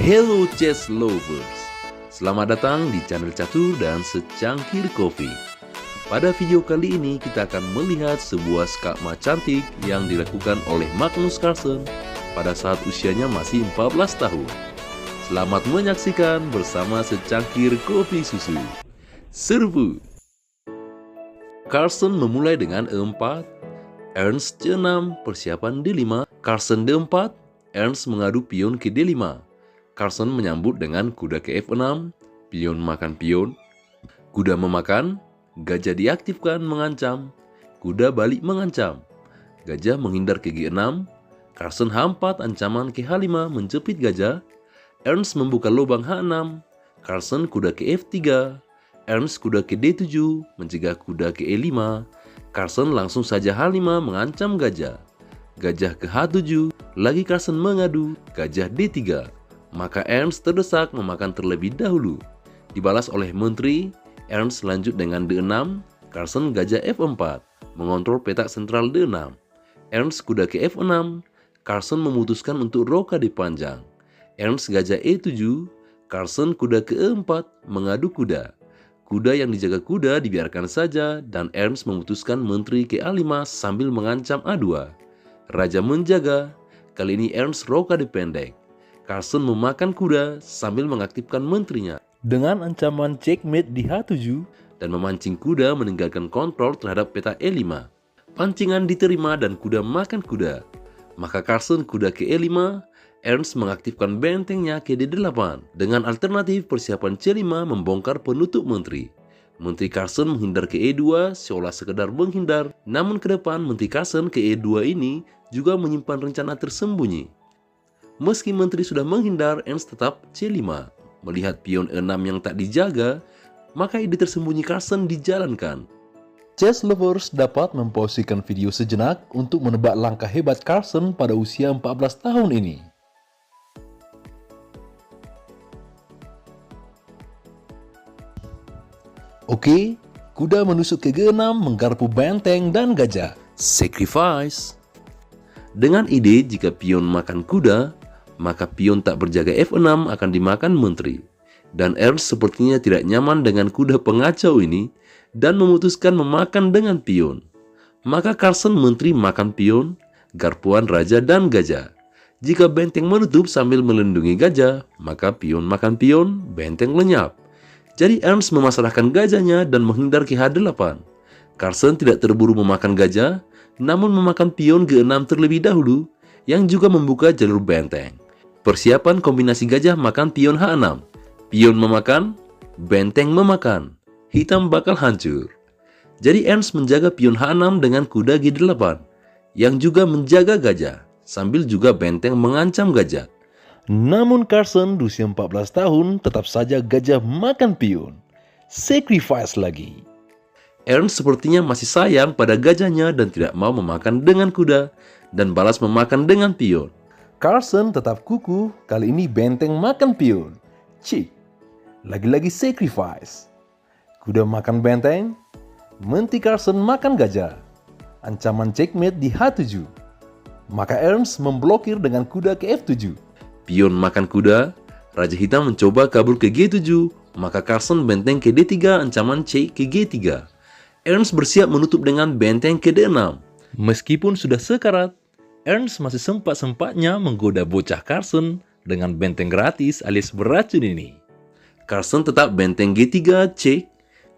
Hello chess lovers, selamat datang di channel Catur dan Secangkir Kopi. Pada video kali ini kita akan melihat sebuah skakma cantik yang dilakukan oleh Magnus Carlsen pada saat usianya masih 14 tahun. Selamat menyaksikan bersama Secangkir Kopi Susu. Serbu! Carlsen memulai dengan E4, Ernst C6, persiapan D5, Carlsen D4, Ernst mengadu pion ke D5. Carlsen menyambut dengan kuda ke F6, pion makan pion, kuda memakan, gajah diaktifkan mengancam, kuda balik mengancam, gajah menghindar ke G6, Carlsen H4 ancaman ke H5 menjepit gajah, Ernst membuka lubang H6, Carlsen kuda ke F3, Ernst kuda ke D7 mencegah kuda ke E5, Carlsen langsung saja H5 mengancam gajah, gajah ke H7, lagi Carlsen mengadu, gajah D3. Maka Ernst terdesak memakan terlebih dahulu. Dibalas oleh menteri, Ernst lanjut dengan D6, Carlsen gajah F4, mengontrol petak sentral D6. Ernst kuda ke F6, Carlsen memutuskan untuk rokade panjang. Ernst gajah E7, Carlsen kuda ke E4, mengadu kuda. Kuda yang dijaga kuda dibiarkan saja dan Ernst memutuskan menteri ke A5 sambil mengancam A2. Raja menjaga, kali ini Ernst rokade pendek. Carlsen memakan kuda sambil mengaktifkan menterinya dengan ancaman checkmate di H7 dan memancing kuda meninggalkan kontrol terhadap peta E5. Pancingan diterima dan kuda makan kuda. Maka Carlsen kuda ke E5, Ernst mengaktifkan bentengnya ke D8 dengan alternatif persiapan C5 membongkar penutup menteri. Menteri Carlsen menghindar ke E2 seolah sekedar menghindar, namun ke depan menteri Carlsen ke E2 ini juga menyimpan rencana tersembunyi. Meski menteri sudah menghindar, Ernst tetap C5. Melihat pion E6 yang tak dijaga, maka ide tersembunyi Carlsen dijalankan. Chess lovers dapat memposikan video sejenak untuk menebak langkah hebat Carlsen pada usia 14 tahun ini. Oke, kuda menusuk ke G6 menggarpu benteng dan gajah. Sacrifice. Dengan ide jika pion makan kuda, maka pion tak berjaga F6 akan dimakan menteri. Dan Ernst sepertinya tidak nyaman dengan kuda pengacau ini dan memutuskan memakan dengan pion. Maka Carlsen menteri makan pion, garpuan raja dan gajah. Jika benteng menutup sambil melindungi gajah, maka pion makan pion, benteng lenyap. Jadi Ernst memasrahkan gajahnya dan menghindar ke H8. Carlsen tidak terburu memakan gajah, namun memakan pion G6 terlebih dahulu, yang juga membuka jalur benteng. Persiapan kombinasi gajah makan pion H6. Pion memakan, benteng memakan. Hitam bakal hancur. Jadi Ernst menjaga pion H6 dengan kuda G8, yang juga menjaga gajah, sambil juga benteng mengancam gajah. Namun Carlsen usia 14 tahun tetap saja gajah makan pion. Sacrifice lagi. Ernst sepertinya masih sayang pada gajahnya dan tidak mau memakan dengan kuda dan balas memakan dengan pion. Carlsen tetap kukuh, kali ini benteng makan pion. Cik, lagi-lagi sacrifice. Kuda makan benteng, menteri Carlsen makan gajah. Ancaman checkmate di H7. Maka Ernst memblokir dengan kuda ke F7. Pion makan kuda, Raja Hitam mencoba kabur ke G7, maka Carlsen benteng ke D3 ancaman C ke G3. Ernst bersiap menutup dengan benteng ke D6. Meskipun sudah sekarat, Ernst masih sempat-sempatnya menggoda bocah Carlsen dengan benteng gratis alias beracun ini. Carlsen tetap benteng G3 cek,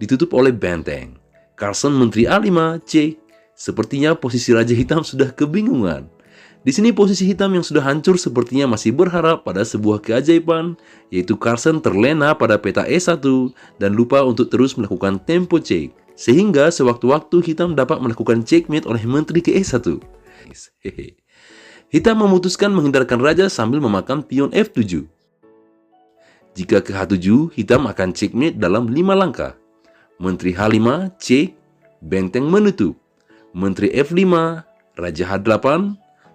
ditutup oleh benteng. Carlsen menteri A5 cek, sepertinya posisi Raja Hitam sudah kebingungan. Di sini posisi hitam yang sudah hancur sepertinya masih berharap pada sebuah keajaiban, yaitu Carlsen terlena pada peta E1 dan lupa untuk terus melakukan tempo cek. Sehingga sewaktu-waktu hitam dapat melakukan checkmate oleh menteri ke E1. Hitam memutuskan menghindarkan raja sambil memakan pion F7. Jika ke H7, hitam akan checkmate dalam 5 langkah. Menteri H5 cek, benteng menutup. Menteri F5, raja H8,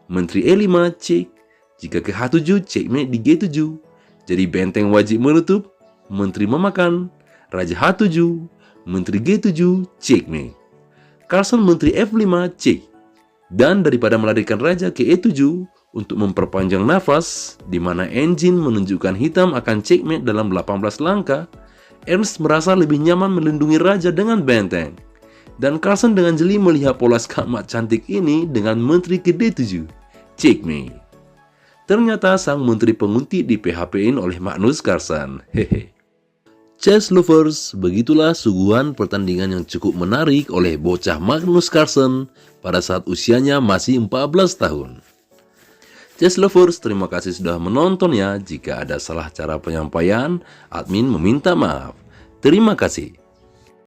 menteri E5 cek. Jika ke H7, checkmate di G7. Jadi benteng wajib menutup, menteri memakan, raja H7, menteri G7 checkmate. Carlsen menteri F5 cek. Dan daripada melarikan raja ke E7 untuk memperpanjang nafas, di mana engine menunjukkan hitam akan checkmate dalam 18 langkah, Ernst merasa lebih nyaman melindungi raja dengan benteng. Dan Carlsen dengan jeli melihat pola skamat cantik ini dengan menteri ke D7. Checkmate. Ternyata sang menteri penguntit di PHP-in oleh Magnus Carlsen. Hehe. Chess lovers, begitulah suguhan pertandingan yang cukup menarik oleh bocah Magnus Carlsen pada saat usianya masih 14 tahun. Chess lovers, terima kasih sudah menonton ya. Jika ada salah cara penyampaian, admin meminta maaf. Terima kasih.